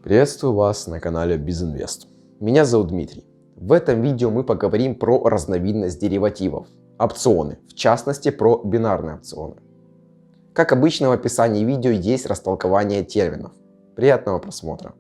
Приветствую вас на канале BizInvest. Меня зовут Дмитрий. В этом видео мы поговорим про разновидность деривативов, опционы, в частности про бинарные опционы. Как обычно в описании видео есть растолкование терминов. Приятного просмотра.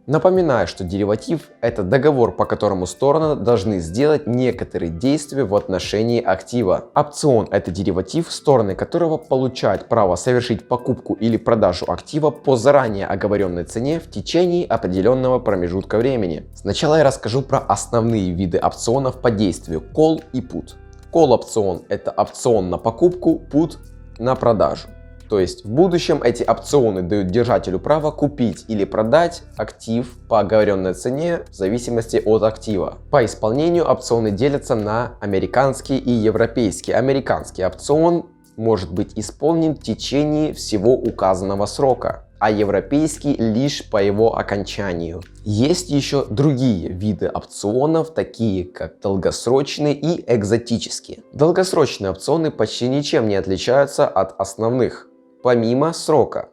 Напоминаю, что дериватив – это договор, по которому стороны должны сделать некоторые действия в отношении актива. Опцион – это дериватив, стороны которого получают право совершить покупку или продажу актива по заранее оговоренной цене в течение определенного промежутка времени. Сначала я расскажу про основные виды опционов по действию – call и put. Call опцион – это опцион на покупку, put – на продажу. То есть в будущем эти опционы дают держателю право купить или продать актив по оговоренной цене в зависимости от актива. По исполнению опционы делятся на американский и европейский. Американский опцион может быть исполнен в течение всего указанного срока, а европейский лишь по его окончанию. Есть еще другие виды опционов, такие как долгосрочные и экзотические. Долгосрочные опционы почти ничем не отличаются от основных, помимо срока,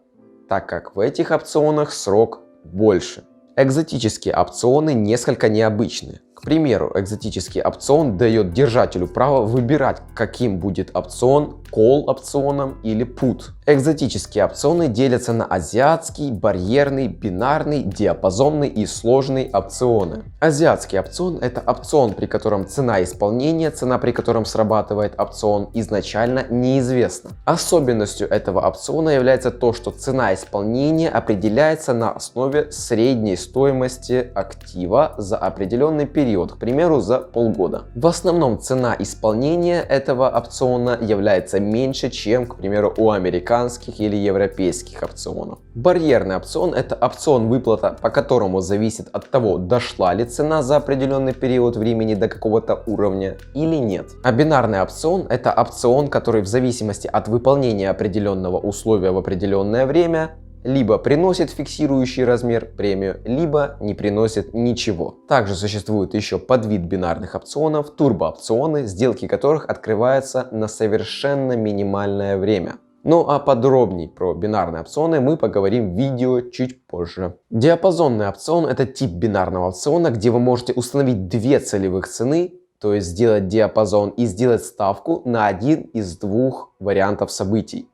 так как в этих опционах срок больше. Экзотические опционы несколько необычны. К примеру, экзотический опцион дает держателю право выбирать, каким будет опцион, call опционом или put. Экзотические опционы делятся на азиатский, барьерный, бинарный, диапазонный и сложный опционы. Азиатский опцион – это опцион, при котором цена исполнения, цена при котором срабатывает опцион, изначально неизвестна. Особенностью этого опциона является то, что цена исполнения определяется на основе средней стоимости актива за определенный период, к примеру, за полгода. В основном цена исполнения этого опциона является меньше, чем, к примеру, у американских или европейских опционов. Барьерный опцион – это опцион, выплата по которому зависит от того, дошла ли цена за определенный период времени до какого-то уровня или нет. А бинарный опцион – это опцион, который в зависимости от выполнения определенного условия в определенное время либо приносит фиксирующий размер премию, либо не приносит ничего. Также существует еще подвид бинарных опционов, турбоопционы, сделки которых открываются на совершенно минимальное время. Ну а подробнее про бинарные опционы мы поговорим в видео чуть позже. Диапазонный опцион – это тип бинарного опциона, где вы можете установить две целевых цены, то есть сделать диапазон и сделать ставку на один из двух вариантов событий.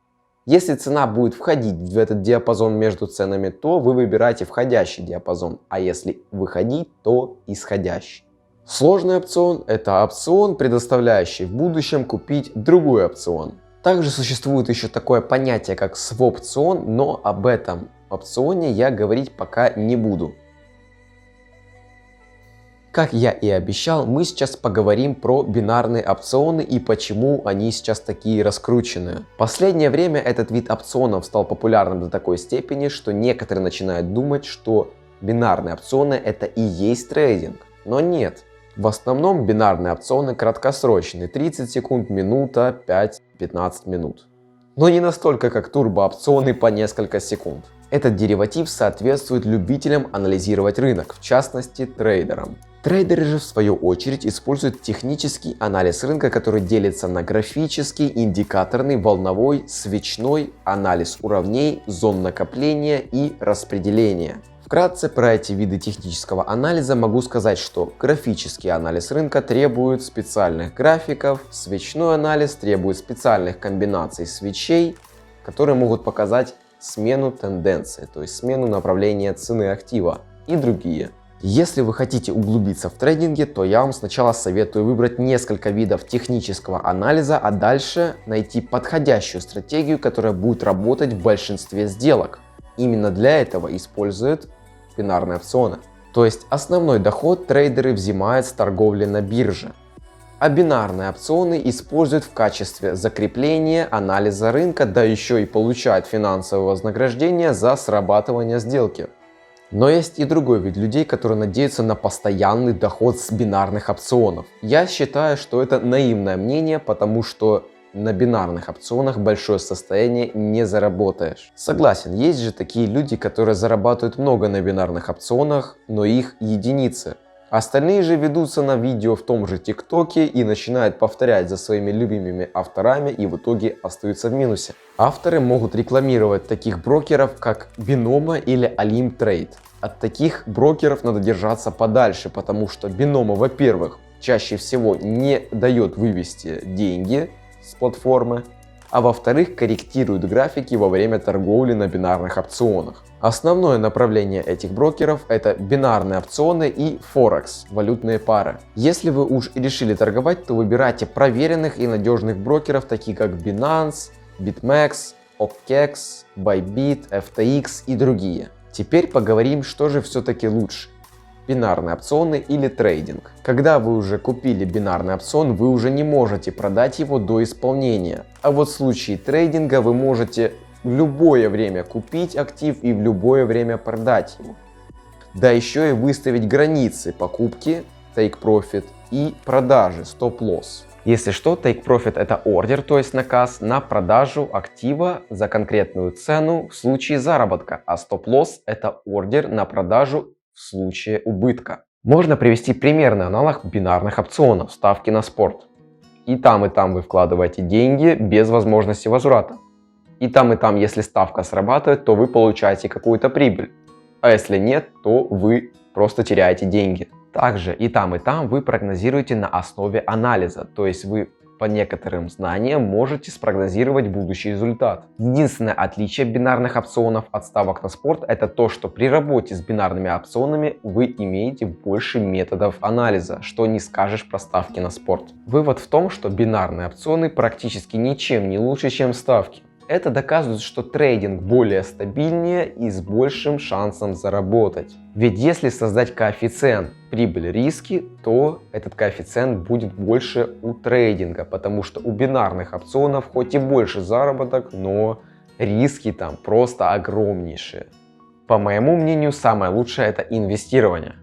Если цена будет входить в этот диапазон между ценами, то вы выбираете входящий диапазон, а если выходить, то исходящий. Сложный опцион – это опцион, предоставляющий в будущем купить другой опцион. Также существует еще такое понятие, как своп-опцион, но об этом опционе я говорить пока не буду. Как я и обещал, мы сейчас поговорим про бинарные опционы и почему они сейчас такие раскрученные. В последнее время этот вид опционов стал популярным до такой степени, что некоторые начинают думать, что бинарные опционы это и есть трейдинг. Но нет. В основном бинарные опционы краткосрочные, 30 секунд, минута, 5-15 минут. Но не настолько, как турбоопционы по несколько секунд. Этот дериватив соответствует любителям анализировать рынок, в частности трейдерам. Трейдеры же в свою очередь используют технический анализ рынка, который делится на графический, индикаторный, волновой, свечной, анализ уровней, зон накопления и распределения. Вкратце про эти виды технического анализа могу сказать, что графический анализ рынка требует специальных графиков, свечной анализ требует специальных комбинаций свечей, которые могут показать смену тенденции, то есть смену направления цены актива и другие. Если вы хотите углубиться в трейдинге, то я вам сначала советую выбрать несколько видов технического анализа, а дальше найти подходящую стратегию, которая будет работать в большинстве сделок. Именно для этого используют бинарные опционы. То есть основной доход трейдеры взимают с торговли на бирже. А бинарные опционы используют в качестве закрепления анализа рынка, да еще и получают финансовое вознаграждение за срабатывание сделки. Но есть и другой вид людей, которые надеются на постоянный доход с бинарных опционов. Я считаю, что это наивное мнение, потому что на бинарных опционах большое состояние не заработаешь. Согласен, есть же такие люди, которые зарабатывают много на бинарных опционах, но их единицы. Остальные же ведутся на видео в том же ТикТоке и начинают повторять за своими любимыми авторами и в итоге остаются в минусе. Авторы могут рекламировать таких брокеров, как Binomo или Alim Trade. От таких брокеров надо держаться подальше, потому что Binomo, во-первых, чаще всего не дает вывести деньги с платформы, а во-вторых, корректирует графики во время торговли на бинарных опционах. Основное направление этих брокеров — это бинарные опционы и Форекс, валютные пары. Если вы уж решили торговать, то выбирайте проверенных и надежных брокеров, такие как Binance, BitMEX, OKEX, Bybit, FTX и другие. Теперь поговорим, что же все-таки лучше. Бинарные опционы или трейдинг. Когда вы уже купили бинарный опцион, вы уже не можете продать его до исполнения. А вот в случае трейдинга вы можете в любое время купить актив и в любое время продать его. Да еще и выставить границы покупки, take profit, и продажи, stop loss. Если что, take profit — это ордер, то есть наказ на продажу актива за конкретную цену в случае заработка, а stop loss — это ордер на продажу в случае убытка. Можно привести примерный аналог бинарных опционов, ставки на спорт. И там вы вкладываете деньги без возможности возврата. И там, если ставка срабатывает, то вы получаете какую-то прибыль. А если нет, то вы просто теряете деньги. Также и там вы прогнозируете на основе анализа, то есть вы по некоторым знаниям можете спрогнозировать будущий результат. Единственное отличие бинарных опционов от ставок на спорт — это то, что при работе с бинарными опционами вы имеете больше методов анализа, что не скажешь про ставки на спорт. Вывод в том, что бинарные опционы практически ничем не лучше, чем ставки. Это доказывает, что трейдинг более стабильнее и с большим шансом заработать. Ведь если создать коэффициент прибыль-риски, то этот коэффициент будет больше у трейдинга, потому что у бинарных опционов хоть и больше заработок, но риски там просто огромнейшие. По моему мнению, самое лучшее — это инвестирование.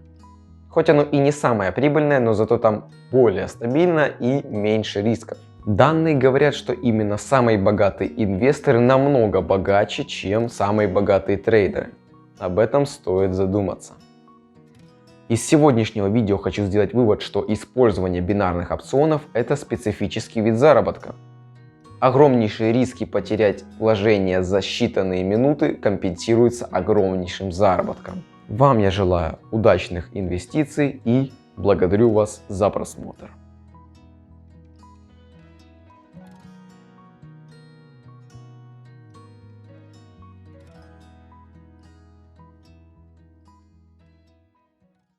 Хоть оно и не самое прибыльное, но зато там более стабильно и меньше рисков. Данные говорят, что именно самые богатые инвесторы намного богаче, чем самые богатые трейдеры. Об этом стоит задуматься. Из сегодняшнего видео хочу сделать вывод, что использование бинарных опционов — это специфический вид заработка. Огромнейшие риски потерять вложения за считанные минуты компенсируются огромнейшим заработком. Вам я желаю удачных инвестиций и благодарю вас за просмотр.